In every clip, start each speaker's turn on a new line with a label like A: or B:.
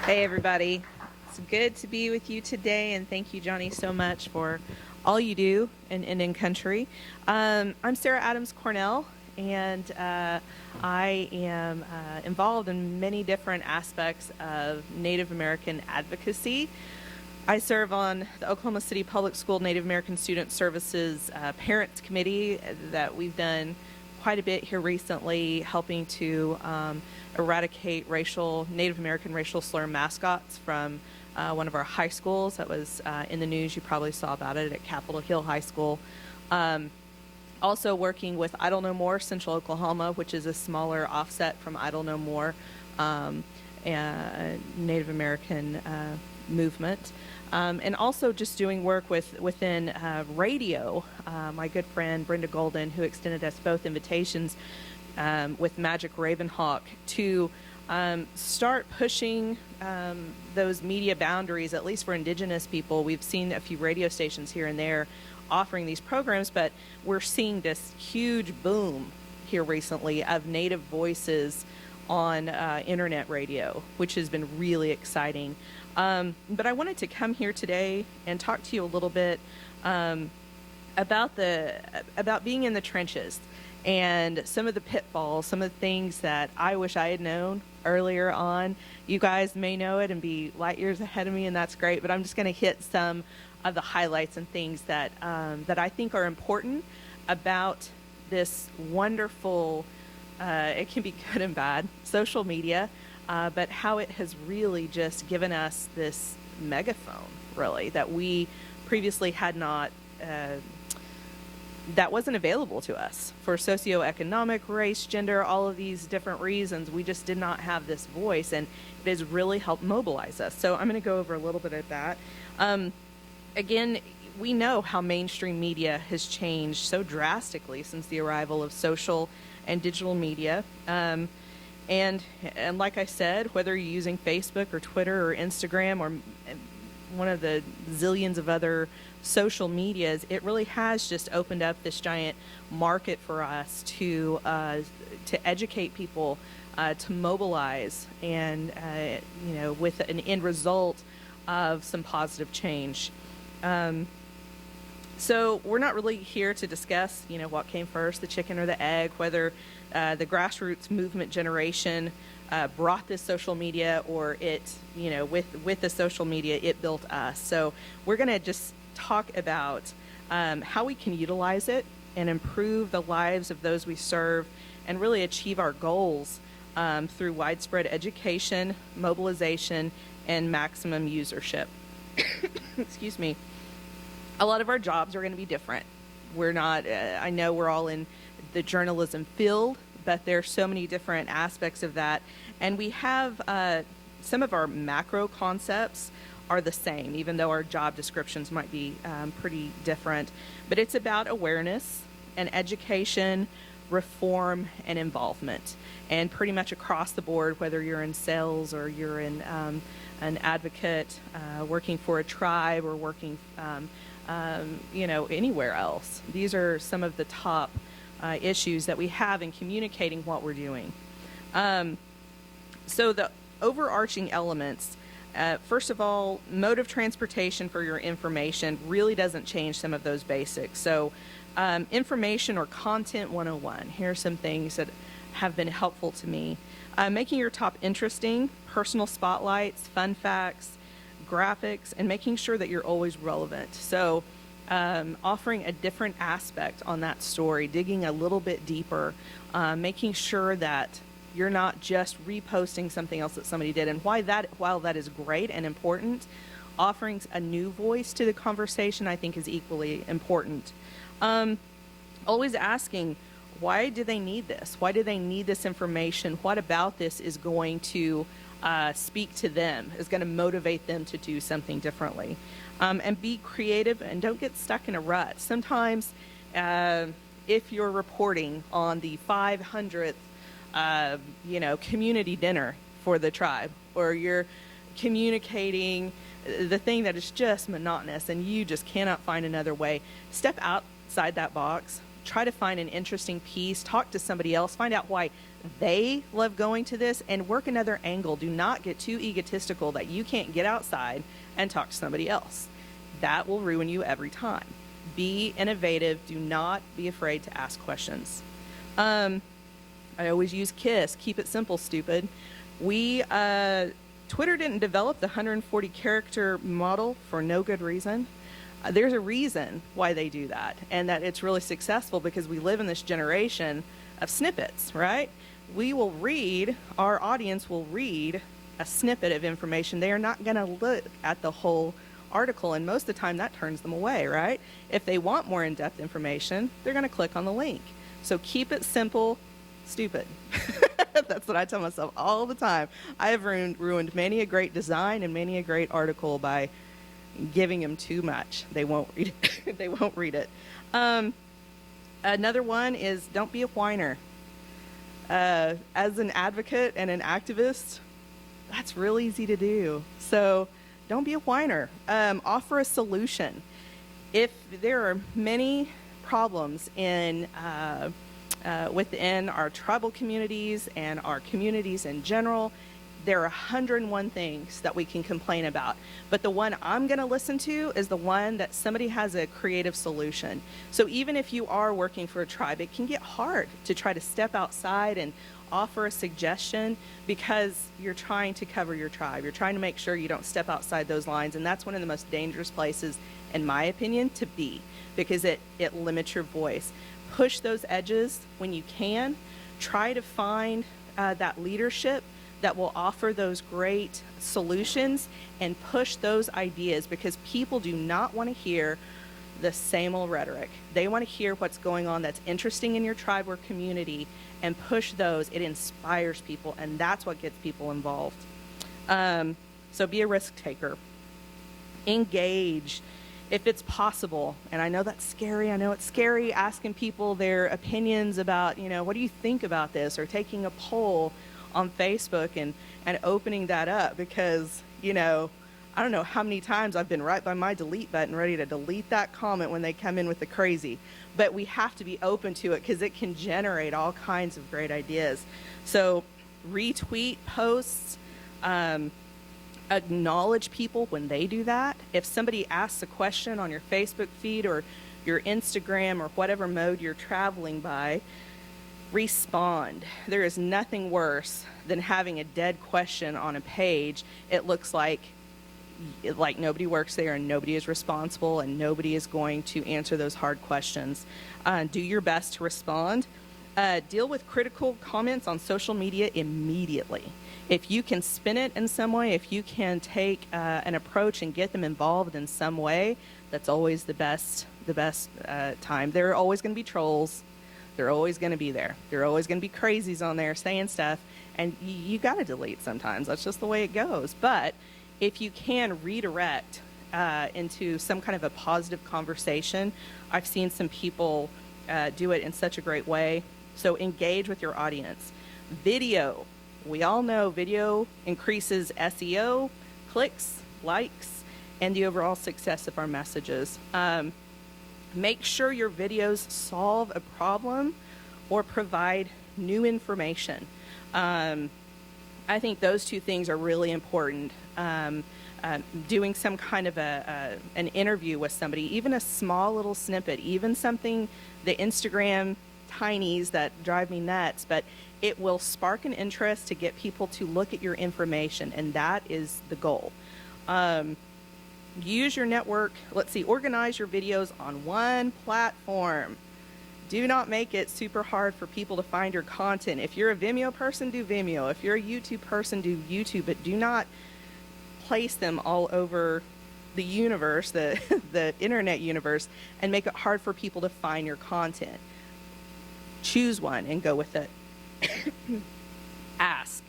A: Hey, everybody. It's good to be with you today, and thank you, Johnny, so much for all you do in Indian country. I'm Sarah Adams Cornell, and I am involved in many different aspects of Native American advocacy. I serve on the Oklahoma City Public School Native American Student Services Parents Committee that we've done quite a bit here recently, helping to eradicate Native American racial slur mascots from one of our high schools. That was in the news. You probably saw about it at Capitol Hill High School. Also working with Idle No More Central Oklahoma, which is a smaller offset from Idle No More Native American movement. And also just doing work within radio. My good friend Brenda Golden, who extended us both invitations with Magic Ravenhawk to start pushing those media boundaries, at least for Indigenous people. We've seen a few radio stations here and there offering these programs, but we're seeing this huge boom here recently of Native voices on internet radio, which has been really exciting. But I wanted to come here today and talk to you a little bit about being in the trenches and some of the pitfalls, some of the things that I wish I had known earlier on. You guys may know it and be light years ahead of me, and that's great, but I'm just going to hit some of the highlights and things that I think are important about this wonderful, it can be good and bad, social media, but how it has really just given us this megaphone, really, that we previously had not, that wasn't available to us for socioeconomic, race, gender, all of these different reasons. We just did not have this voice, and it has really helped mobilize us. So I'm going to go over a little bit of that. Again, we know how mainstream media has changed so drastically since the arrival of social and digital media. And like I said, whether you're using Facebook or Twitter or Instagram or one of the zillions of other social medias, it really has just opened up this giant market for us to educate people, to mobilize, and with an end result of some positive change. So we're not really here to discuss, what came first, the chicken or the egg, whether the grassroots movement generation brought this social media, or it, with the social media, it built us. So we're going to just talk about how we can utilize it and improve the lives of those we serve and really achieve our goals through widespread education, mobilization, and maximum usership. Excuse me. A lot of our jobs are going to be different. We're not, I know we're all in the journalism field, but there's so many different aspects of that. And we have some of our macro concepts are the same, even though our job descriptions might be pretty different. But it's about awareness and education, reform, and involvement. And pretty much across the board, whether you're in sales or you're in an advocate, working for a tribe, or working anywhere else. These are some of the top issues that we have in communicating what we're doing. So the overarching elements, first of all, mode of transportation for your information really doesn't change some of those basics. So information or content 101, here are some things that have been helpful to me. Making your top interesting, personal spotlights, fun facts, graphics, and making sure that you're always relevant. So offering a different aspect on that story, digging a little bit deeper, making sure that you're not just reposting something else that somebody did. And while that is great and important, offering a new voice to the conversation, I think, is equally important. Always asking, why do they need this? Why do they need this information? What about this is going to speak to them, is going to motivate them to do something differently? And be creative and don't get stuck in a rut. Sometimes if you're reporting on the 500th community dinner for the tribe, or you're communicating the thing that is just monotonous and you just cannot find another way, step outside that box. try to find an interesting piece, talk to somebody else, find out why they love going to this, and work another angle. Do not get too egotistical that you can't get outside and talk to somebody else. That will ruin you every time. Be innovative. Do not be afraid to ask questions. I always use KISS. Keep it simple, stupid. Twitter didn't develop the 140 character model for no good reason. There's a reason why they do that, and that it's really successful because we live in this generation of snippets, right? Our audience will read a snippet of information. They are not going to look at the whole article, and most of the time that turns them away, right? If they want more in-depth information, they're going to click on the link. So keep it simple, stupid. That's what I tell myself all the time. I have ruined many a great design and many a great article by giving them too much. They won't read it. They won't read it. Another one is don't be a whiner. As an advocate and an activist, that's real easy to do. So don't be a whiner. Offer a solution. If there are many problems within our tribal communities and our communities in general, there are 101 things that we can complain about. But the one I'm going to listen to is the one that somebody has a creative solution. So even if you are working for a tribe, it can get hard to try to step outside and offer a suggestion because you're trying to cover your tribe. You're trying to make sure you don't step outside those lines. And that's one of the most dangerous places, in my opinion, to be, because it limits your voice. Push those edges when you can. Try to find that leadership that will offer those great solutions and push those ideas, because people do not want to hear the same old rhetoric. They want to hear what's going on that's interesting in your tribe or community and push those. It inspires people, and that's what gets people involved. So be a risk taker. Engage if it's possible. And I know that's scary. I know it's scary asking people their opinions about, what do you think about this, or taking a poll on Facebook and opening that up, because, I don't know how many times I've been right by my delete button ready to delete that comment when they come in with the crazy. But we have to be open to it because it can generate all kinds of great ideas. So retweet posts, acknowledge people when they do that. If somebody asks a question on your Facebook feed or your Instagram or whatever mode you're traveling by, respond. There is nothing worse than having a dead question on a page. It looks like nobody works there and nobody is responsible and nobody is going to answer those hard questions. Do your best to respond. Deal with critical comments on social media immediately. If you can spin it in some way, if you can take an approach and get them involved in some way, that's always the best time. There are always going to be trolls. They're always going to be there. There are always going to be crazies on there saying stuff, and you got to delete sometimes. That's just the way it goes. But if you can redirect into some kind of a positive conversation, I've seen some people do it in such a great way. So engage with your audience. Video. We all know video increases SEO, clicks, likes, and the overall success of our messages. Make sure your videos solve a problem or provide new information. I think those two things are really important. Doing some kind of an interview with somebody, even a small little snippet, even something, the Instagram tinies that drive me nuts, but it will spark an interest to get people to look at your information, and that is the goal. Use your network. Organize your videos on one platform. Do not make it super hard for people to find your content. If you're a Vimeo person, do Vimeo. If you're a YouTube person, do YouTube, but do not place them all over the universe, the internet universe, and make it hard for people to find your content. Choose one and go with it. Ask.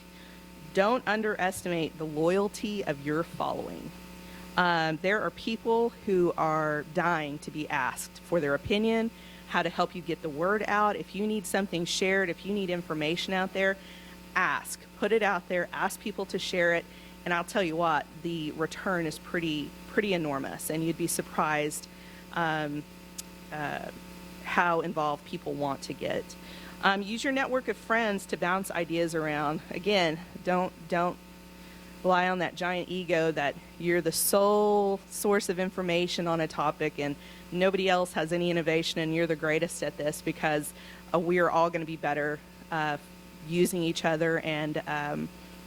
A: Don't underestimate the loyalty of your following. There are people who are dying to be asked for their opinion, how to help you get the word out. If you need something shared, if you need information out there, ask. Put it out there. Ask people to share it. And I'll tell you what, the return is pretty enormous, and you'd be surprised how involved people want to get. Use your network of friends to bounce ideas around. Again, don't rely on that giant ego that you're the sole source of information on a topic and nobody else has any innovation and you're the greatest at this, because we are all going to be better using each other, and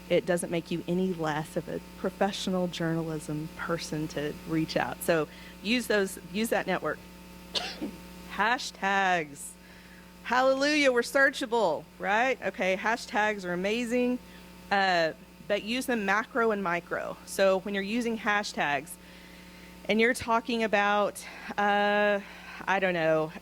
A: it doesn't make you any less of a professional journalism person to reach out. So use that network. Hashtags. Hallelujah, we're searchable, right? Okay, hashtags are amazing, but use them macro and micro. So when you're using hashtags and you're talking about, I don't know,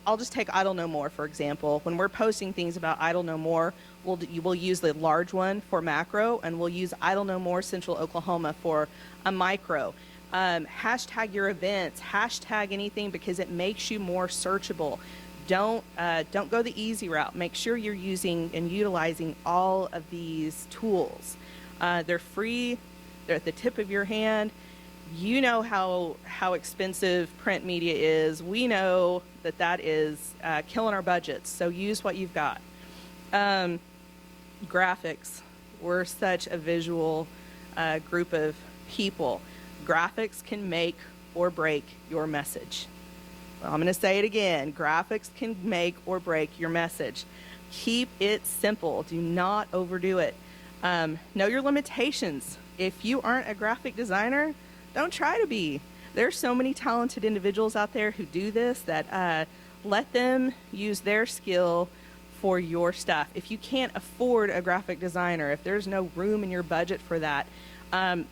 A: I'll just take Idle No More, for example. When we're posting things about Idle No More, we'll use the large one for macro, and we'll use Idle No More Central Oklahoma for a micro. Hashtag your events, hashtag anything, because it makes you more searchable. Don't go the easy route. Make sure you're using and utilizing all of these tools. They're free. They're at the tip of your hand. You know how expensive print media is. We know that is killing our budgets. So use what you've got. Graphics. We're such a visual group of people. Graphics can make or break your message. I'm going to say it again. Graphics can make or break your message. Keep it simple. Do not overdo it. Know your limitations. If you aren't a graphic designer, don't try to be. There's so many talented individuals out there who do this that let them use their skill for your stuff. If you can't afford a graphic designer, if there's no room in your budget for that,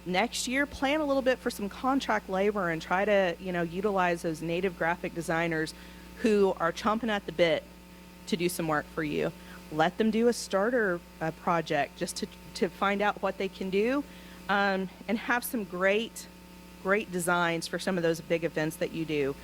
A: next year, plan a little bit for some contract labor and try to, utilize those native graphic designers who are chomping at the bit to do some work for you. Let them do a starter project just to find out what they can do, and have some great designs for some of those big events that you do.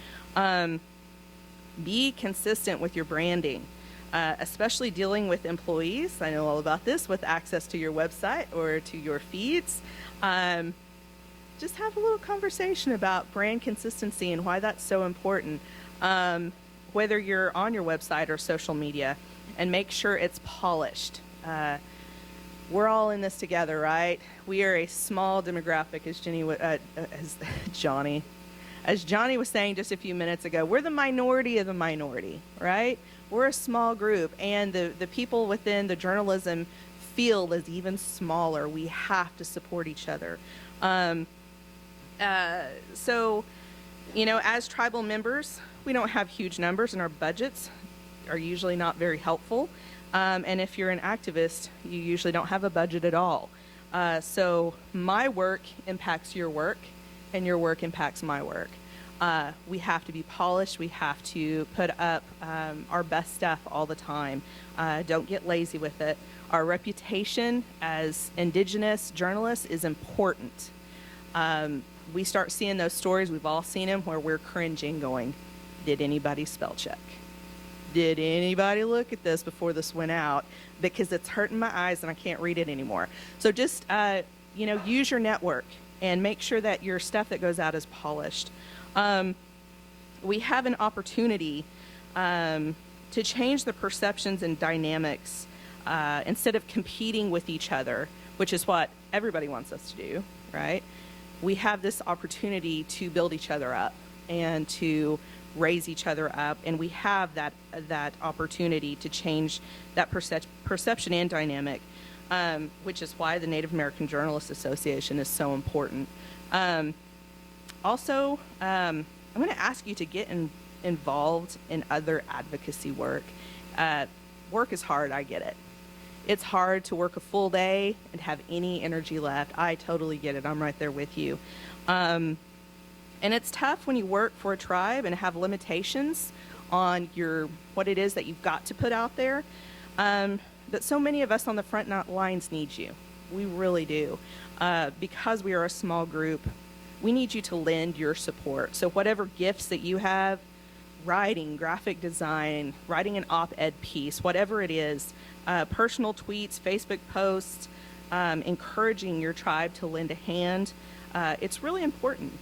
A: Be consistent with your branding. Especially dealing with employees. I know all about this with access to your website or to your feeds. Just have a little conversation about brand consistency and why that's so important, whether you're on your website or social media, and make sure it's polished. We're all in this together, right? We are a small demographic, as Johnny was saying just a few minutes ago. We're the minority of the minority, right? We're a small group, and the people within the journalism field is even smaller. We have to support each other. So, as tribal members, we don't have huge numbers, and our budgets are usually not very helpful. And if you're an activist, you usually don't have a budget at all. So my work impacts your work, and your work impacts my work. We have to be polished. We have to put up our best stuff all the time. Don't get lazy with it. Our reputation as Indigenous journalists is important. We start seeing those stories, we've all seen them, where we're cringing going, did anybody spell check? Did anybody look at this before this went out? Because it's hurting my eyes and I can't read it anymore. So just, use your network and make sure that your stuff that goes out is polished. We have an opportunity to change the perceptions and dynamics instead of competing with each other, which is what everybody wants us to do, right? We have this opportunity to build each other up and to raise each other up, and we have that opportunity to change that perception and dynamic, which is why the Native American Journalists Association is so important. Also, I'm going to ask you to get involved in other advocacy work. Work is hard, I get it. It's hard to work a full day and have any energy left. I totally get it. I'm right there with you. And it's tough when you work for a tribe and have limitations on what it is that you've got to put out there. But so many of us on the front lines need you. We really do. Because we are a small group, we need you to lend your support. So whatever gifts that you have, writing, graphic design, writing an op-ed piece, whatever it is, personal tweets, Facebook posts, encouraging your tribe to lend a hand, it's really important.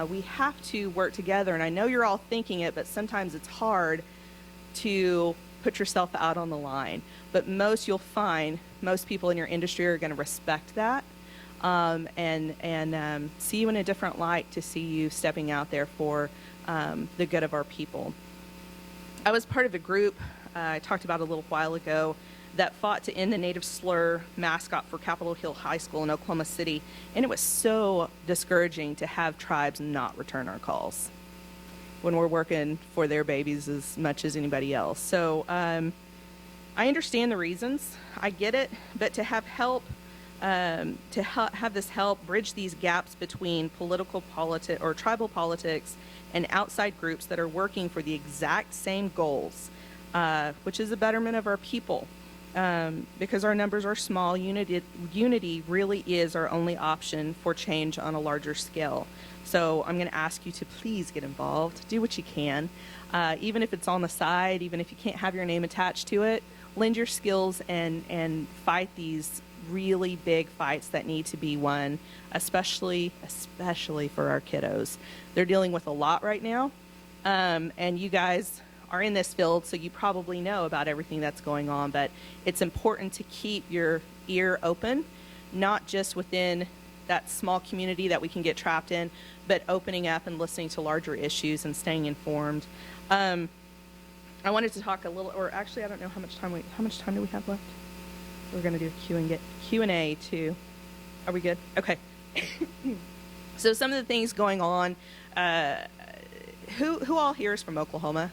A: We have to work together, and I know you're all thinking it, but sometimes it's hard to put yourself out on the line. But you'll find most people in your industry are going to respect that, and see you in a different light, to see you stepping out there for the good of our people. I was part of a group I talked about a little while ago that fought to end the native slur mascot for Capitol Hill High School in Oklahoma City, and it was so discouraging to have tribes not return our calls when we're working for their babies as much as anybody else. So I understand the reasons, I get it, but to have help, have this help bridge these gaps between or tribal politics and outside groups that are working for the exact same goals, which is the betterment of our people. Because our numbers are small, unity really is our only option for change on a larger scale. So I'm going to ask you to please get involved. Do what you can. Even if it's on the side, even if you can't have your name attached to it, lend your skills and fight these really big fights that need to be won, especially for our kiddos. They're dealing with a lot right now, and you guys are in this field, so you probably know about everything that's going on, but it's important to keep your ear open, not just within that small community that we can get trapped in, but opening up and listening to larger issues and staying informed. I wanted to talk a little, or actually I don't know how much time do we have left? We're going to do Q&A too. Are we good? Okay. So some of the things going on, who all here is from Oklahoma?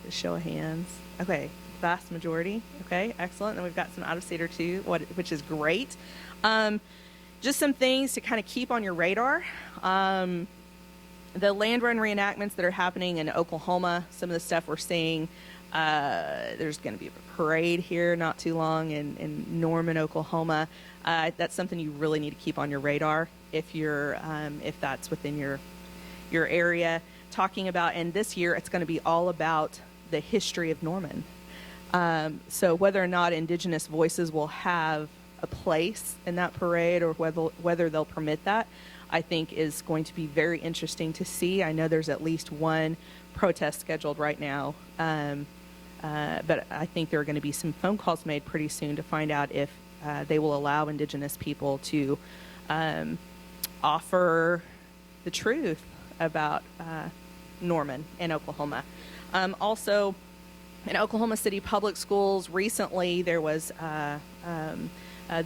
A: Just show of hands. Okay, vast majority. Okay, excellent. And we've got some out of state or two, which is great. Just some things to kind of keep on your radar. The land run reenactments that are happening in Oklahoma, some of the stuff we're seeing. There's going to be a parade here not too long in Norman, Oklahoma. That's something you really need to keep on your radar if that's within your area. Talking about, and this year it's going to be all about the history of Norman. So whether or not Indigenous voices will have a place in that parade, or whether they'll permit that, I think is going to be very interesting to see. I know there's at least one protest scheduled right now, but I think there are going to be some phone calls made pretty soon to find out if they will allow Indigenous people to offer the truth about Norman and Oklahoma. Also, in Oklahoma City Public Schools, recently there was,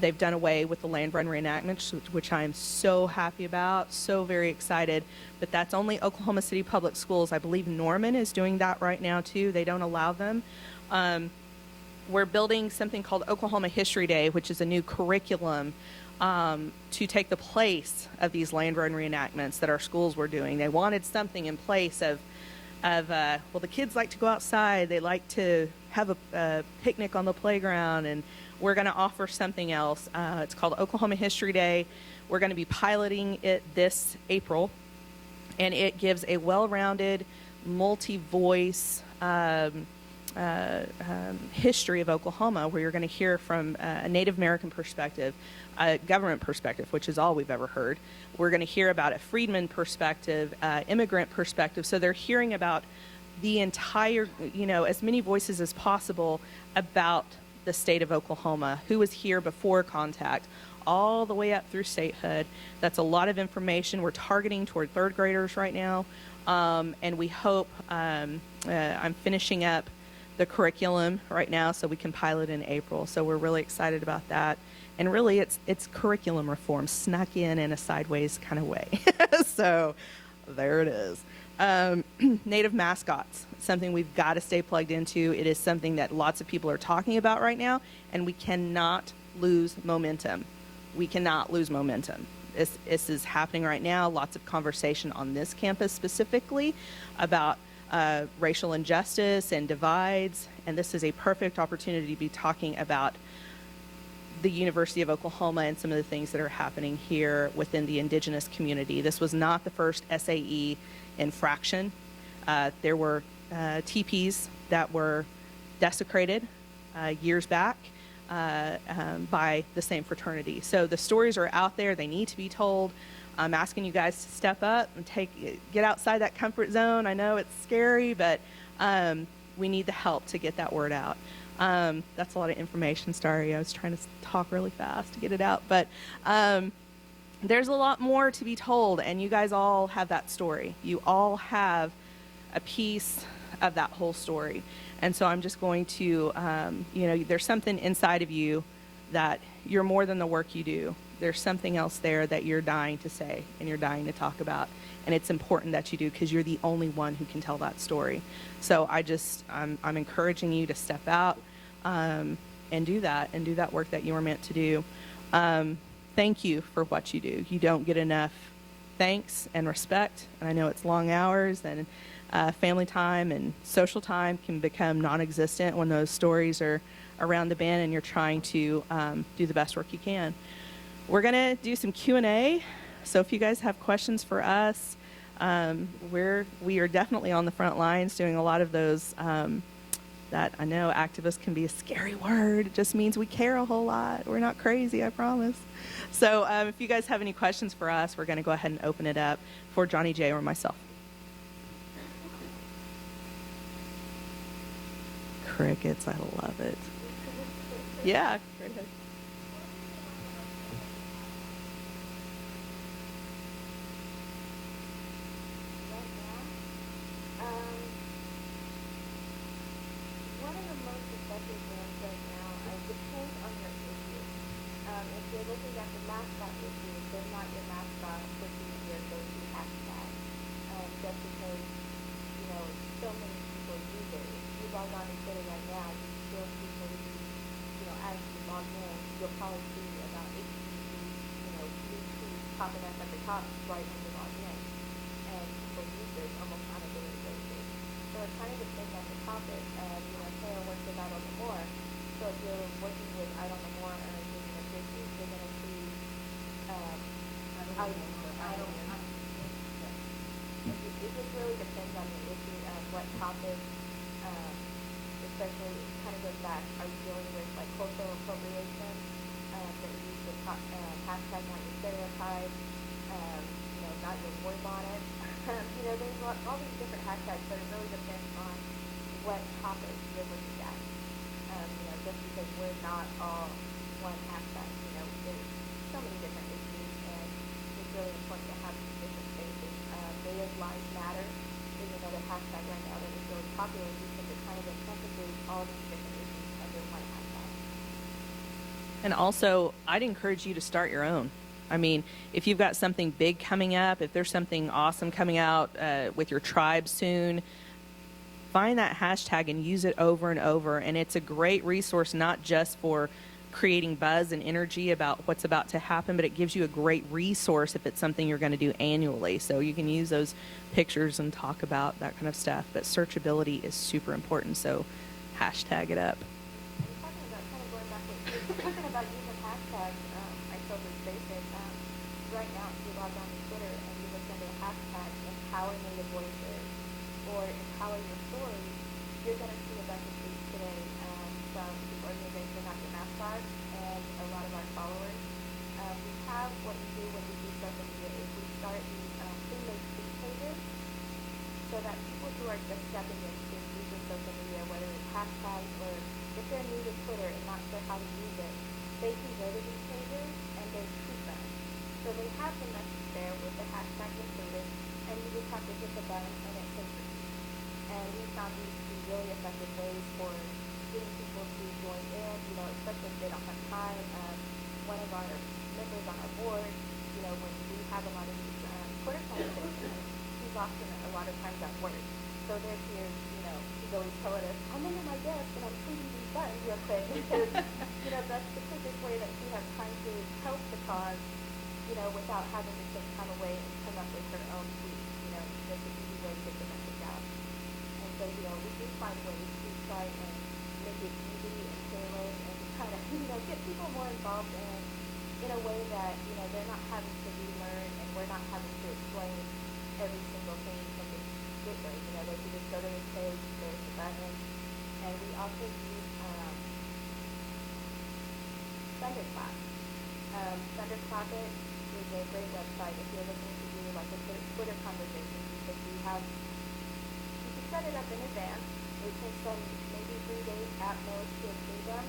A: they've done away with the land run reenactments, which I am so happy about, so very excited. But that's only Oklahoma City Public Schools. I believe Norman is doing that right now too. They don't allow them. We're building something called Oklahoma History Day, which is a new curriculum to take the place of these land run reenactments that our schools were doing. They wanted something in place of well, the kids like to go outside. They like to have a picnic on the playground, and we're going to offer something else. It's called Oklahoma History Day. We're going to be piloting it this April, and it gives a well-rounded, multi-voice history of Oklahoma, where you're going to hear from a Native American perspective, a government perspective, which is all we've ever heard. We're going to hear about a freedman perspective, immigrant perspective. So they're hearing about the entire, as many voices as possible about the state of Oklahoma, who was here before contact, all the way up through statehood. That's a lot of information. We're targeting toward third graders right now, and we hope, I'm finishing up the curriculum right now so we can pilot in April. So we're really excited about that. And really, it's curriculum reform snuck in a sideways kind of way. So there it is. Native mascots, something we've got to stay plugged into. It is something that lots of people are talking about right now, and we cannot lose momentum. We cannot lose momentum. This is happening right now. Lots of conversation on this campus specifically about racial injustice and divides, and this is a perfect opportunity to be talking about the University of Oklahoma and some of the things that are happening here within the Indigenous community. This was not the first SAE infraction. There were teepees that were desecrated years back by the same fraternity. So the stories are out there. They need to be told. I'm asking you guys to step up and get outside that comfort zone. I know it's scary, but we need the help to get that word out. That's a lot of information. Sorry, I was trying to talk really fast to get it out, but there's a lot more to be told, and you guys all have that story. You all have a piece of that whole story. And so I'm just going to, there's something inside of you that you're more than the work you do. There's something else there that you're dying to say and you're dying to talk about. And it's important that you do, because you're the only one who can tell that story. So I'm encouraging you to step out and do that work that you were meant to do. Thank you for what you do. You don't get enough thanks and respect. And I know it's long hours, and family time and social time can become non-existent when those stories are around the bend and you're trying to do the best work you can. We're going to do some Q&A. So if you guys have questions for us, we are definitely on the front lines doing a lot of those. That I know activist can be a scary word. It just means we care a whole lot. We're not crazy, I promise. So if you guys have any questions for us, we're going to go ahead and open it up for Johnny J or myself. Crickets, I love it. Yeah, go ahead.
B: One of the most effective ones right now depends on your issue. If you're looking at the mascot issues, they're not your mascot would be your go-to hashtag. Just because, so many people use it. If you log on to Twitter right now, you still see maybe, as you log in, you'll probably see about 8 blue tweets popping up at the top right when you log in. And people use this almost on a daily basis. So it kind of depends on the topic. Sarah works with Idle No More. So if you're working with Idle No More or Indigenous issues, you're going to see it just really depends on the issue and what topic, especially it kind of goes back, are you dealing with like cultural appropriation, that you use the hashtag not your stereotype, not your boy bonnet. There's all these different hashtags, but it really depends on what topic you're looking at. Just because we're not all one hashtag, there's so many different issues, and it's really important to have these different spaces. Native Lives Matter is another hashtag right now that is really popular because it kind of encompasses all these different issues under one hashtag.
A: And also, I'd encourage you to start your own. I mean, if you've got something big coming up, if there's something awesome coming out with your tribe soon, find that hashtag and use it over and over. And it's a great resource, not just for creating buzz and energy about what's about to happen, but it gives you a great resource if it's something you're going to do annually. So you can use those pictures and talk about that kind of stuff. But searchability is super important, so hashtag it up.
B: Talking about using hashtags, I totally basic. Right now, if you log on to Twitter and you look under the hashtag Empower Native Voices or Empower Your Story, you're going to see a bunch of tweets today from the organization Not Your Mascot and a lot of our followers. We have what we do when we do social media is we start these pre-made tweet pages so that people who are just stepping into using social media, whether it's hashtags or if they're new to Twitter and not sure how to use it, they can go to these pages and they tweet them. So they have the message there with the hashtag included, and you just have to hit the button and it says retweet. And we found these to be really effective ways for getting people to join in, especially if they don't have time. One of our members on our board, when we have a lot of these Twitter conversations, he's often a lot of times at work. So there's here, he's always telling us, I'm under my desk and I'm tweeting these buttons real quick because, that's the quickest way that she has time to help the cause, without having to take time away and come up with her own tweet, just an easy way to get the message out. And so, we do find ways to try and make it easy and tailored and kind of, get people more involved in a way that, they're not having to relearn and we're not having to explain every single thing from the get-go. They can just go to this page, there's the button, and we also use Thunderclap. Thunderclap is a great website if you're looking to do like a Twitter conversation because you can set it up in advance. It can spend maybe 3 days at most to approve them.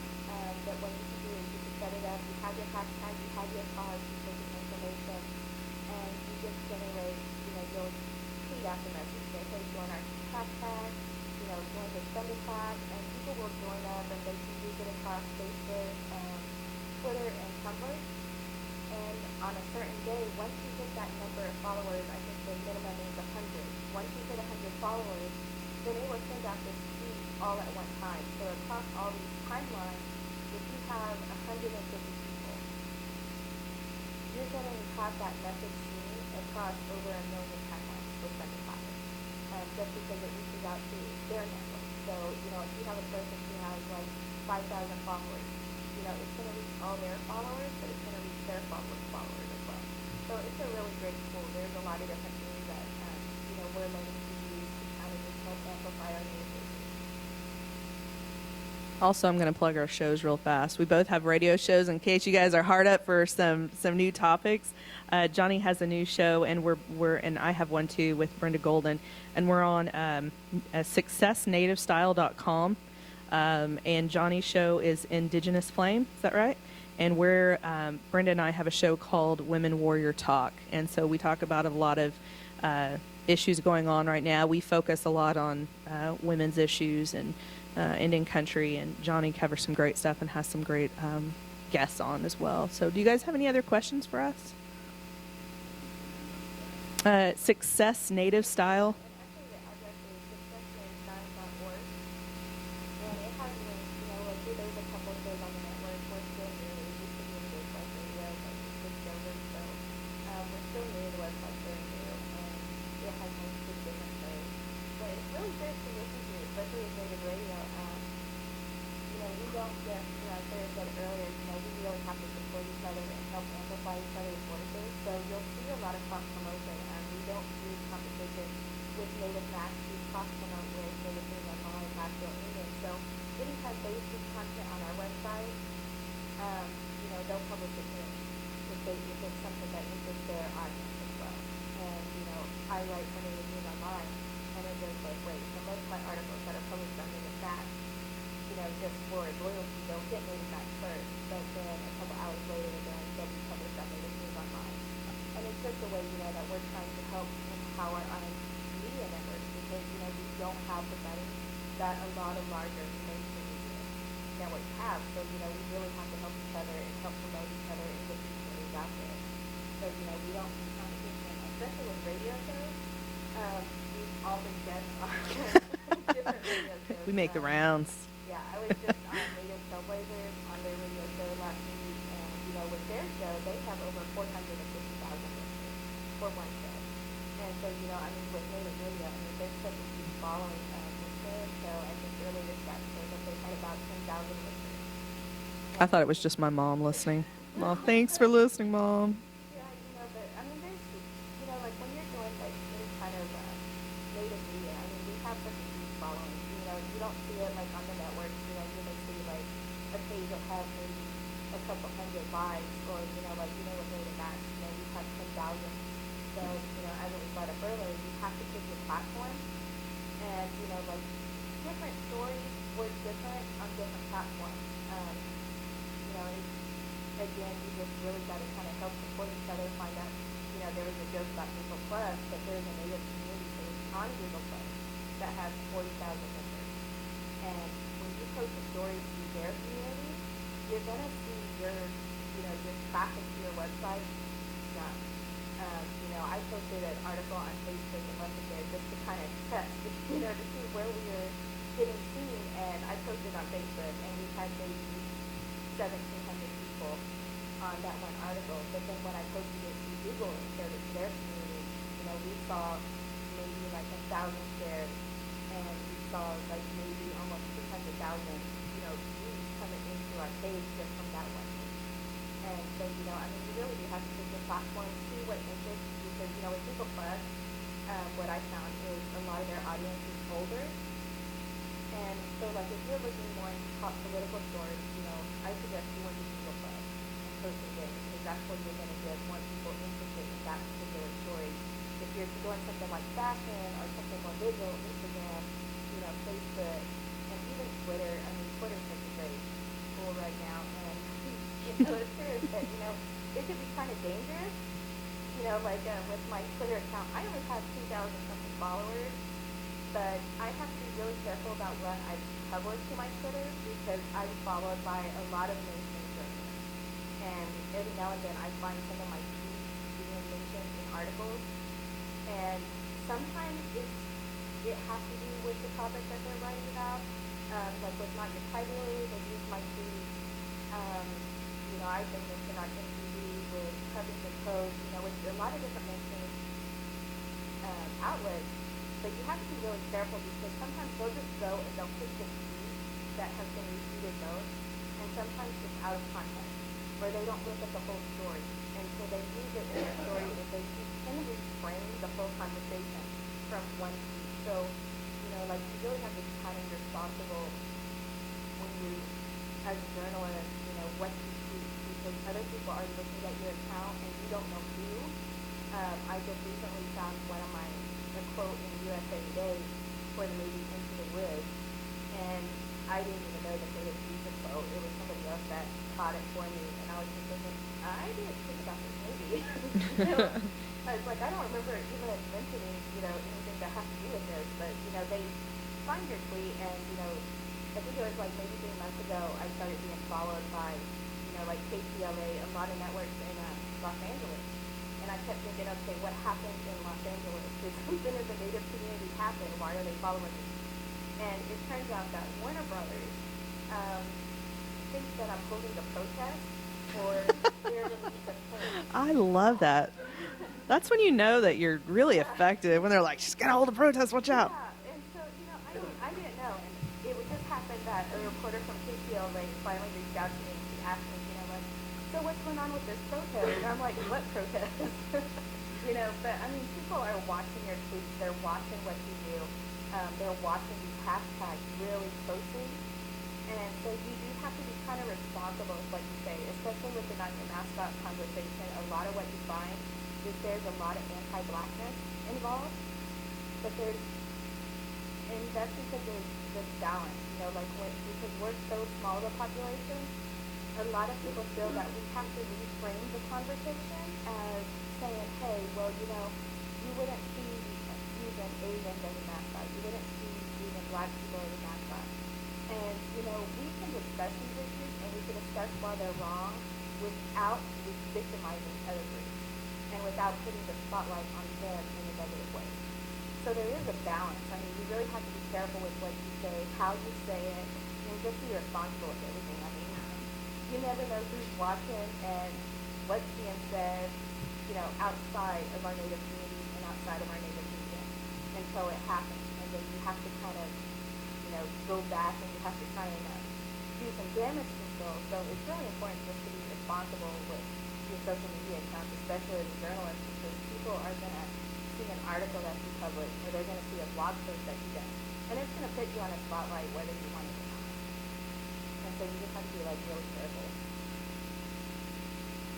B: But what you can do is you can set it up, you have your hashtag, you have your cause, you take your information, and you just generate, you'll tweet out the message, say, hey, join our hashtag, join the spend attack, and people will join up and they can use it across Facebook, Twitter, and Tumblr. And on a certain day, once you hit that number of followers, I think the minimum is 100. Once you hit 100 followers, then it will send out this tweet all at one time. So across all these timelines, if you have 150 people, you're going to have that message seen across over 1 million timelines with Sunday Pocket, just because it reaches out to their network. So, if you have a person who has like 5,000 followers, it's going to reach all their followers, but it's going to reach their followers as well. So it's a really great tool. There's a lot of different things that, we're learning to use to kind of just help amplify our communication.
A: Also, I'm going to plug our shows real fast. We both have radio shows in case you guys are hard up for some new topics. Johnny has a new show, and and I have one too with Brenda Golden, and we're on successnativestyle.com. And Johnny's show is Indigenous Flame. Is that right? And Brenda and I have a show called Women Warrior Talk, and so we talk about a lot of issues going on right now. We focus a lot on women's issues and Indian country, and Johnny covers some great stuff and has some great guests on as well. So do you guys have any other questions for us? Success Native Style.
B: And actually, the address is successnativestyle.org. And it has links, there's a couple of shows on the network. We're still new. We used to be in Gateway Radio, but we switched over. So we're still new. The website's very new, and it has links to different shows. But it's really great to listen to, especially with native radio. We don't just, as Sarah said earlier, we really have to support each other and help amplify each other's voices. So you'll see a lot of cross-promotion. We don't do competition with native Macs. We cross-promote with native things online, Nashville, England. So anytime they see content on our website, they'll publish it here if it's something that interests their audience as well. And, I write for native news online, and it goes both ways. So most of my articles that are published on native Macs, just for loyalty, they'll get native Macs first, but then a couple hours later, they'll be published on native news online. And it's just a way, that we're trying to help empower our media networks because, we don't have the money that a lot of larger mainstream media networks have. So, we really have to help each other and help promote each other and get these stories out there. So, we don't do competition, especially with radio shows. We've all been guests on different radio shows.
A: We make the rounds.
B: Yeah, I was just on Native Trailblazers on their radio show last week, and with their show, they have over 450,000 listeners for one show. And so, with Native Radio, there's such a huge following with their show. I think earlier this year that they had about 10,000 listeners.
A: I thought it was just my mom listening. Well, thanks for listening, Mom.
B: Yeah, but there's, when you're doing any kind of native media, we have such a huge following. You don't see it on the network. You may see a page that has maybe a couple hundred lives, or with native Macs, we have 10,000. So as it was brought up earlier, you have to pick your platform, and different stories work different on different platforms. Again, you just really got to kind of help support each other. Find out, there was a joke about Google Plus, but there's a native community page on Google Plus that has 40,000 members. And when you post a story to their community, you're gonna see your traffic to your website jump. I posted an article on Facebook and left it there just to kind of test, to see where we were getting seen. And I posted on Facebook, and we had maybe 1,700 people on that one article. But then when I posted it to Google and shared it to their community, we saw maybe 1,000 shares, and we saw maybe almost 200,000, views coming into our page just from that one. And so, you really do have to pick your platform, see what interests you, because, with Google Plus, what I found is a lot of their audience is older. And so, if you're looking more into top political stories, I suggest you went to Google Plus and posted it, because that's where you're going to get more people interested in that particular story. If you're doing something like fashion or something more visual, Instagram, Facebook, and even Twitter. I mean, Twitter's such a great tool right now, and it's true that it could be kind of dangerous. Like with my Twitter account, I only have 2,000 something followers, but I have to be really careful about what I publish to my Twitter because I'm followed by a lot of mainstream journalists. And every now and then I find some of my tweets being mentioned in articles. And sometimes it has to do with the topic that they're writing about. Like with Not Your Title, they use my tweets. I've been mentioned on MTV with Huffington Post, with a lot of different mainstream outlets. But you have to be really careful because sometimes they'll just go and they'll pick the tweet that has been retweeted most, and sometimes it's out of context, or they don't look at the whole story. And so they use it in their story and they kind of reframe the whole conversation from one tweet. So, like you really have to be kind of responsible when you, as a journalist, what you tweet because other people are looking at your account and you don't know who. I just recently found a quote in USA Today for the movie Into the Woods, and I didn't even know that they had used the quote. It was somebody else that caught it for me, and I was just thinking, I didn't think about this movie. I was like, I don't remember even mentioning, anything that has to do with this, but, they find your tweet, and, I think it was like maybe 3 months ago, I started being followed by, like KTLA, a lot of networks in Los Angeles. And I kept thinking, okay, what happens in Los Angeles? Did something in the Native community happen? Why are they following me? And it turns out that Warner Brothers thinks that I'm holding a protest for their release of film.
A: I love that. That's when you know that you're really effective, when they're like, she's going to hold a protest, watch out.
B: Yeah, and so, I didn't know. And it would just happen that a reporter from KTLA finally reached out to me and she asked me, so what's going on with this protest? And I'm like, what protest? But I mean, people are watching your tweets. They're watching what you do. They're watching these hashtags really closely. And so you do have to be kind of responsible, like you say, especially with the Not Your Mascot conversation. A lot of what you find is there's a lot of anti-blackness involved. But and that's because there's this balance, because we're so small of a population, a lot of people feel that we have to reframe the conversation as saying, hey, well, you wouldn't see even Asians as a mascot. You wouldn't see even black people as a mascot. And, we can discuss these issues and we can discuss why they're wrong without victimizing other groups and without putting the spotlight on them in a negative way. So there is a balance. I mean, you really have to be careful with what you say, how you say it, and just be responsible with everything. I mean, you never know who's watching and what's being said, outside of our Native communities and outside of our Native region until it happens. And then you have to kind of, go back and you have to kind of do some damage control. So it's really important just to be responsible with your social media accounts, especially as a journalist, because people are going to see an article that you publish or they're going to see a blog post that you done. And it's going to put you on a spotlight whether you want it or not. And so you just have to be really careful.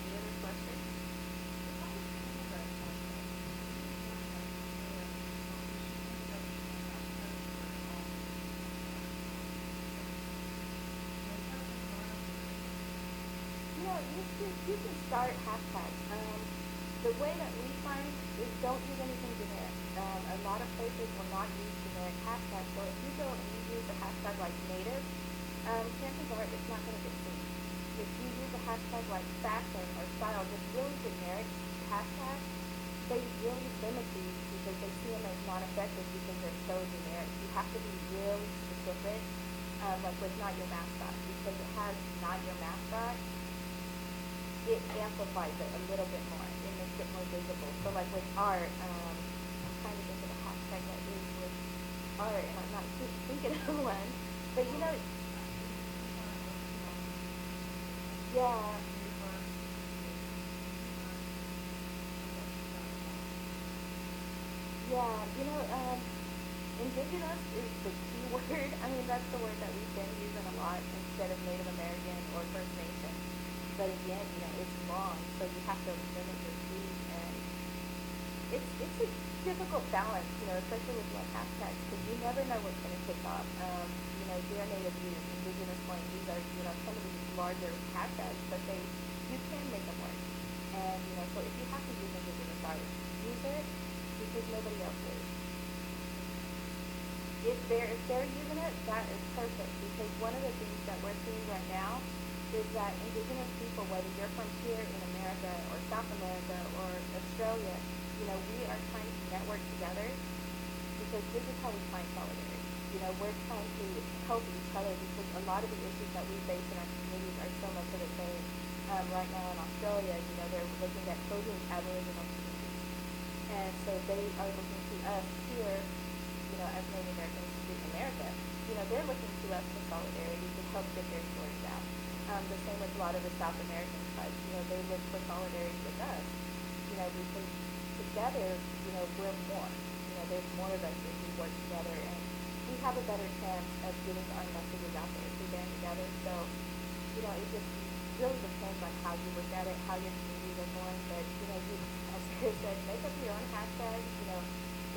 B: Any other questions? You can start hashtags. The way that we find is don't use anything generic. A lot of places will not use generic hashtags. So if you go and you use a hashtag like native, chances are it's not going to get seen. If you use a hashtag like fashion or style, just really generic hashtags, they really limit these because they see them as not effective because they're so generic. You have to be really specific, like with Not Your Mascot, because it has Not Your Mascot. It amplifies it a little bit more. It makes it more visible. So like with art, I'm trying to think of a hashtag that is with art, and I'm not thinking of one. But yeah. Yeah, Indigenous is the key word. I mean, that's the word that we've been using a lot instead of Native American or First Nation. But again, it's long, so you have to limit your tweet and it's a difficult balance, especially with like hashtags, because you never know what's going to take off. Dear Native Youth, Indigenous Point, these are some of these larger hashtags, but you can make them work. And so if you have to use Indigenous art, use it because nobody else is. If they're using it, that is perfect, because one of the things that we're seeing right now is that Indigenous people, whether you're from here in America or South America or Australia, we are trying to network together, because this is how we find solidarity. We're trying to help each other, because a lot of the issues that we face in our communities are so much of the same. Right now in Australia, they're looking at closing Aboriginal communities, and so they are looking to us here, as Native Americans in America, they're looking to us for solidarity to help get their stories out. The same with a lot of the South American tribes, they look for solidarity with us, because together, we're more. There's more of us if we work together, and we have a better chance of getting our messages out there if we band together. So, it just really depends on how you look at it, how your communities are going. But, as Sarah said, make up your own hashtags.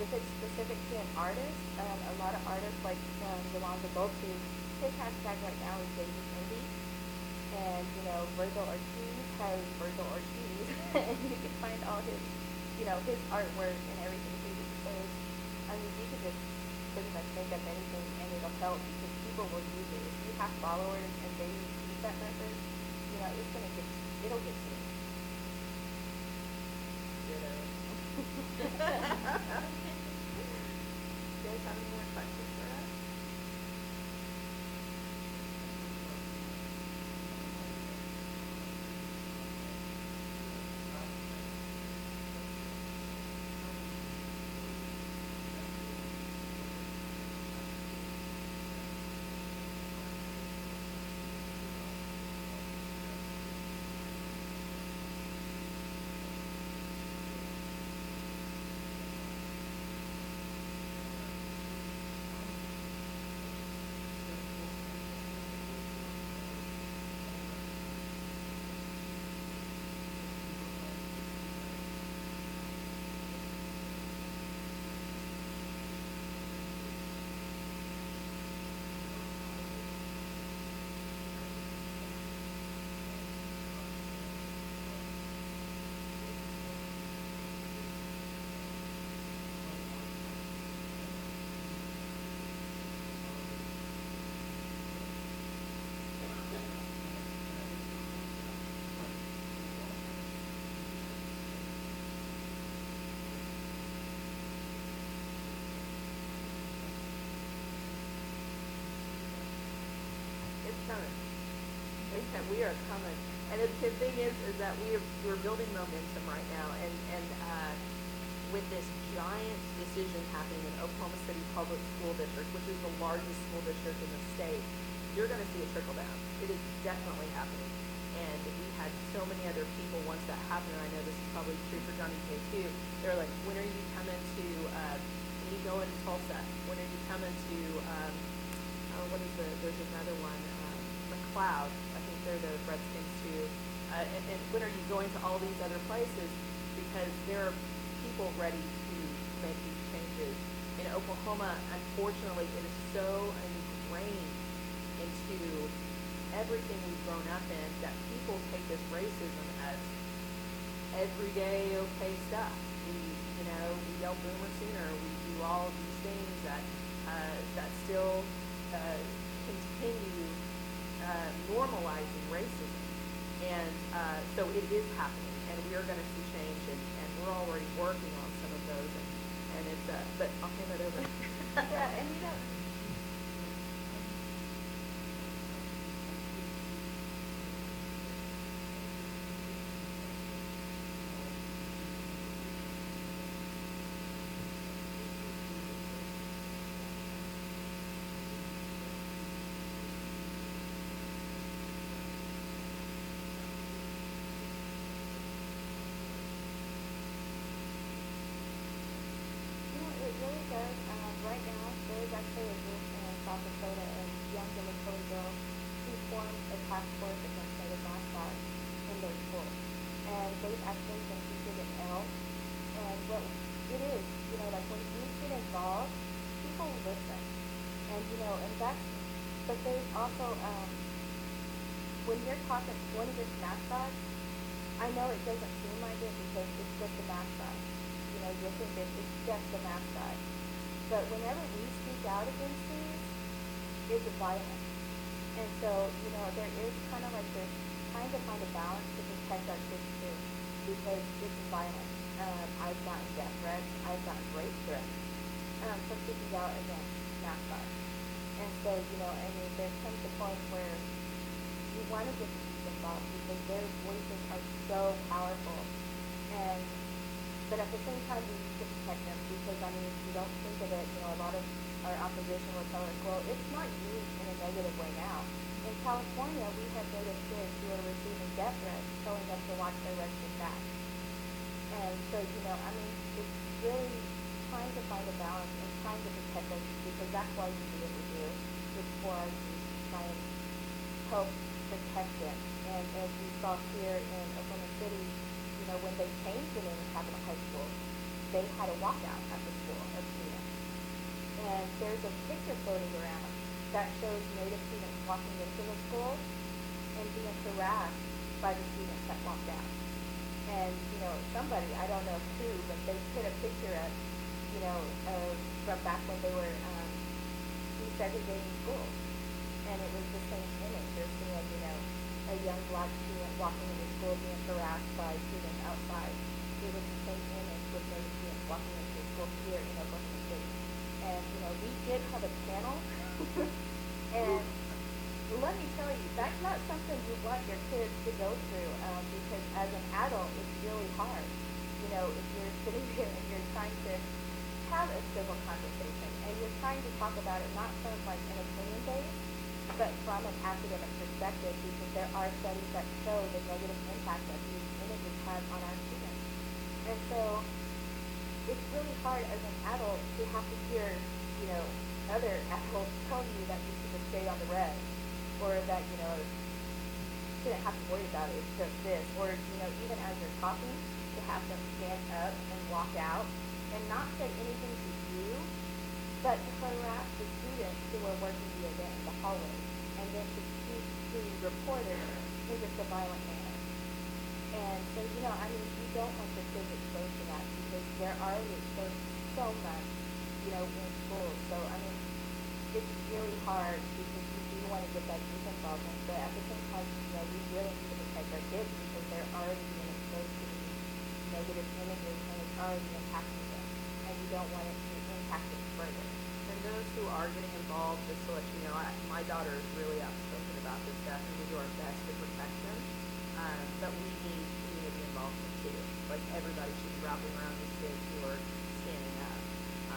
B: If it's specific to an artist, a lot of artists like Yolanda Goldtube, his hashtag right now is Daisy Indie. And, Virgil Ortiz has Virgil Ortiz. And you can find all his artwork and everything too. So you can just pretty much make up anything and it'll help, because people will use it. If you have followers and they use that message, it'll get seen. You guys have any more questions for us? It's coming. We are coming. And the thing is that we're building momentum right now, and with this giant decision happening in Oklahoma City Public School District, which is the largest school district in the state, you're going to see a trickle down. It is definitely happening. And we had so many other people once that happened, and I know this is probably true for Johnny K too. They're like, when are you coming to, when you go into Tulsa? When are you coming to, there's another one, McLeod. I think they're the Redskins too. And when are you going to all these other places? Because there are people ready to make these changes. In Oklahoma, unfortunately, it is so ingrained into everything we've grown up in that people take this racism as everyday okay stuff. We yell boomer sooner. We do all of these things that still continue normalizing racism. And so it is happening, and we are going to see change, and we're already working on some of those, and it's, but I'll hand it over.
C: Yeah, and
B: it really does. Right now, there is actually a group in South Dakota, a young Minnesota girl, who formed a task force against native mascots in their school. And they've actually been featured in Elle. And what involved, people listen. And and that's, but there's also, when you're talking one of your mascots, I know it doesn't seem like it because it's just a mascot. You'll think that it's just a mascot. But whenever we speak out against these, it's violent. And so, there is kind of like this, trying to find a balance to protect our kids too, because it's violent. I've gotten death threats, I've gotten rape threats, from speaking out against mascots. And so, there comes a point where you want to get the youth involved because their voices are so powerful. And but at the same time, we need to protect them because, if you don't think of it, a lot of our opposition will tell us, well, it's not used in a negative way now. In California, we have Native kids who are receiving death threats telling them to watch their registered back. And so, it's really trying to find a balance and trying to protect our youth because that's why we do what we do. It's for our youth to try and help protect them. And as we saw here in Oklahoma City, when they changed the name of Capitol High School, they had a walkout at the school of students. And there's a picture floating around that shows Native students walking into the school and being harassed by the students that walked out. And, somebody, I don't know who, but they put a picture up, from back when they were desegregating schools. And it was the same image. They're seeing, a young black student walking into school being harassed by students outside. It was the same image with Native students walking into school here in Oklahoma City. And, we did have a panel. And let me tell you, that's not something you want your kids to go through because as an adult, it's really hard. If you're sitting here and you're trying to have a civil conversation and you're trying to talk about it not from like an opinion base, but from an academic perspective because there are studies that show the negative impact that these images have on our students. And so it's really hard as an adult to have to hear, other adults tell you that you should just stay on the red or that, shouldn't have to worry about it, it's just this. Or, even as you're talking, to have them stand up and walk out and not say anything to you, but to harass the students who are working the event in the hallway, and then to speak to reporters in just a violent manner. And so, you don't want your kids exposed to that because they're already exposed to so much, in schools. So, it's really hard because we do want to get that youth involvement, but at the same time, we really need to protect our kids because they're already being exposed to these negative images and it's already impacting them, and you don't want it to impact them further.
C: And those who are getting involved, just to let you know, my daughter is really outspoken about this stuff, and we do our best to protect them. But we need community involvement too. Like everybody should be wrapping around these kids who are standing up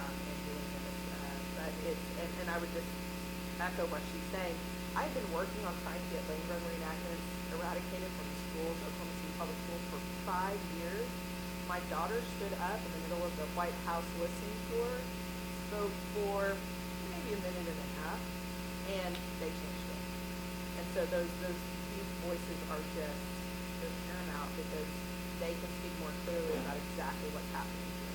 C: and doing this. But and I would just echo what she's saying. I've been working on trying to get lane run reenactments eradicated from the schools, Oklahoma City Public Schools, for 5 years. My daughter stood up in the middle of the White House listening tour, spoke for maybe a minute and a half, and they changed it. And so those youth voices are just, they're paramount because they can speak more clearly about exactly what's happening to them.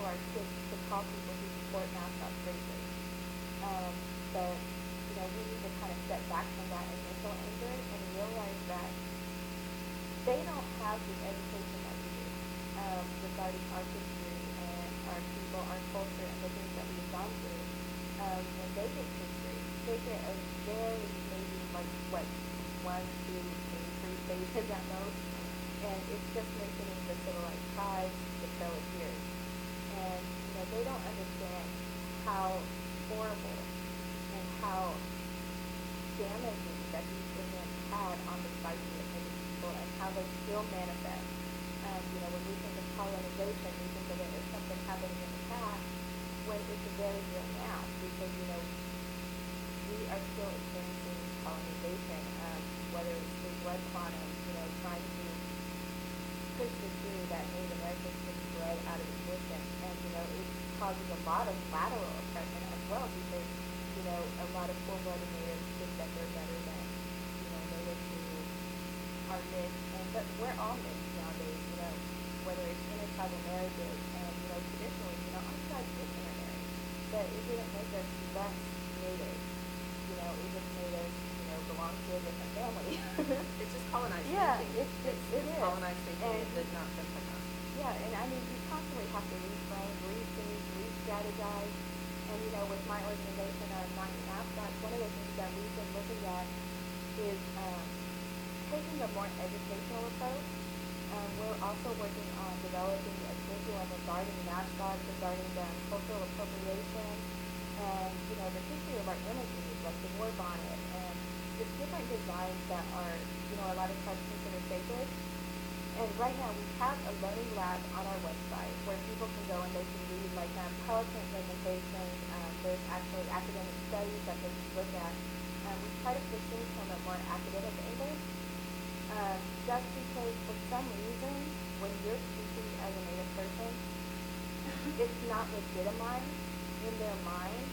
B: for our kids to call people who support mascots racist. But, we need to kind of step back from that initial anger and realize that they don't have the education that we do regarding our history and our people, our culture, and the things that we've gone through. When they get history, they get a very, maybe like, what, 1, 2, maybe 3 pages at most. And it's just mentioning the civilized tribes, the Trail of Tears. And, they don't understand how horrible and how damaging that these events had on the psyche of many people and how they still manifest. When we think of colonization, we think of it as something happening in the past, when it's very real now, because, we are still experiencing colonization, whether it's through blood quantum, trying to push the theory that Native Americans can be bred out of existence, and, it causes a lot of lateral oppression as well, because, a lot of full-blooded natives think that they're better than, natives who are mixed, but we're all mixed nowadays, whether it's intertribal marriages, and, traditionally, our tribe is intermarried, but it didn't make us less native, it just made us, belong to a different family.
C: It's just colonized
B: Yeah,
C: thinking.
B: it is.
C: Colonized thinking.
B: And
C: it does not think like us.
B: Yeah, and I mean, we constantly have to reframe, rethink, re-strategize. And, with my organization, Not Your Mascots, one of the things that we've been looking at is taking a more educational approach. We're also working on developing a curriculum regarding mascots, regarding cultural appropriation, and, the history of our imagery, like the war bonnet, and just different designs that are, a lot of tribes consider sacred. And right now we have a learning lab on our website where people can go and they can read like PowerPoint presentations. There's actually academic studies that they can look at. We try to push things from a more academic angle, just because for some reason when you're speaking as a Native person, it's not legitimized in their mind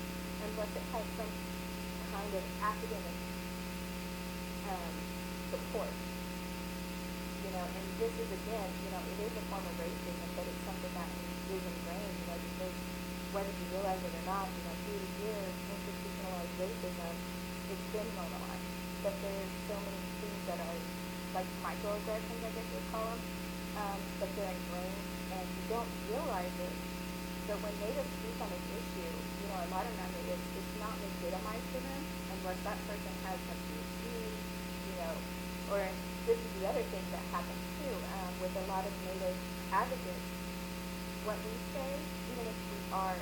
B: unless it has some kind of academic support. And this is again, it is a form of racism, but it's something that is ingrained, because whether you realize it or not, through the years, institutionalized racism, it's been normalized. But there's so many things that are like microaggressions, I guess you would call them, but they're ingrained, and you don't realize it. But when natives speak on this issue, a lot of non-natives, it's not legitimized to them unless that person has a PhD, or this is the other thing that happens too, with a lot of Native advocates. What we say, even if we are,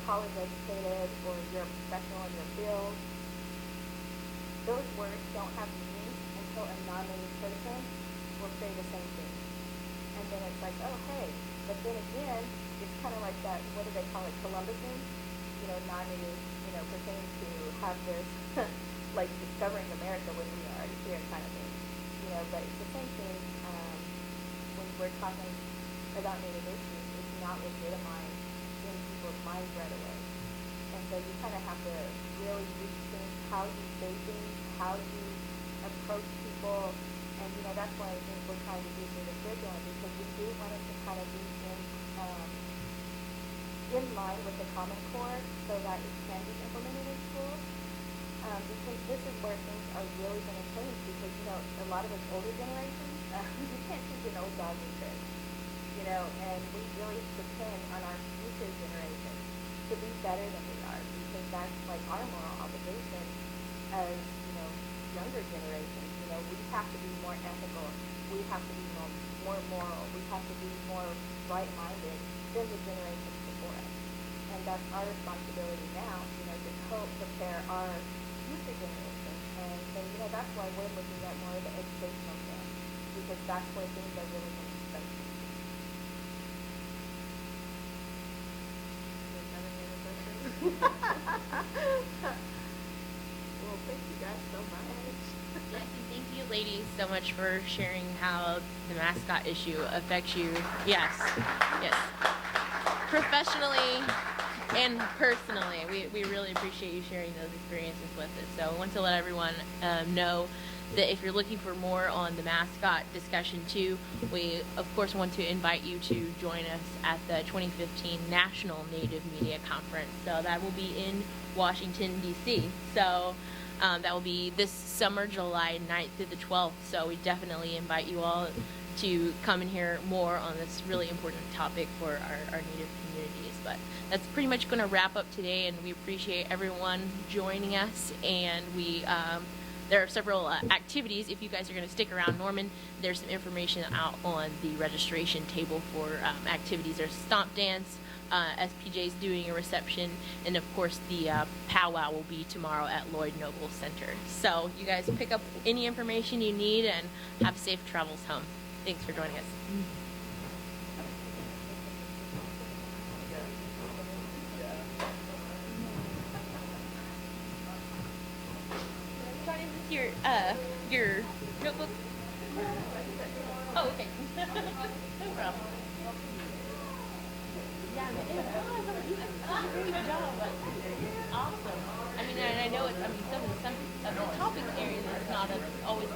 B: college educated or you're a professional in your field, those words don't have meaning until a non-Native person will say the same thing. And then it's like, oh, hey. But then again, it's kind of like that, what do they call it, Columbusin? Non-Native, pertaining to have this, like discovering America when we are already here kind of thing. But it's the same thing when we're talking about Native issues. It's not legitimized in people's minds right away. And so you kind of have to really rethink how you say things, how you approach people. And, that's one of the things we're trying to do through the curriculum, because we do want it to kind of be in line with the Common Core so that it can be implemented in schools. Because this is where things are really going to change, because, a lot of us older generations, you can't teach an old dog new tricks, and we really depend on our future generations to be better than we are, because that's like our moral obligation as, younger generations. We have to be more ethical, we have to be more moral, we have to be more right-minded than the generations before us. And that's our responsibility now, to help prepare our future generations. And so, that's why we're looking at more of the educational thing, because that's where things are really going to start to change.
C: Well, thank you guys so much.
D: Yes, and thank you, ladies, so much for sharing how the mascot issue affects you. Yes, yes. Professionally and personally, we really appreciate you sharing those experiences with us. So I want to let everyone know that if you're looking for more on the mascot discussion too, we of course want to invite you to join us at the 2015 National Native Media Conference. So that will be in Washington, D.C. So that will be this summer, July 9th through the 12th. So we definitely invite you all to come and hear more on this really important topic for our Native communities. But that's pretty much going to wrap up today, and we appreciate everyone joining us. And we there are several activities. If you guys are going to stick around, Norman, there's some information out on the registration table for activities. There's stomp dance, SPJ's doing a reception, and of course the powwow will be tomorrow at Lloyd Noble Center. So you guys pick up any information you need and have safe travels home. Thanks for joining us. Johnny, is this your notebook? Oh, okay. No problem. Yeah, it was. You did a great job. Awesome. I mean, and I know it's. I mean, some of the topic areas is not always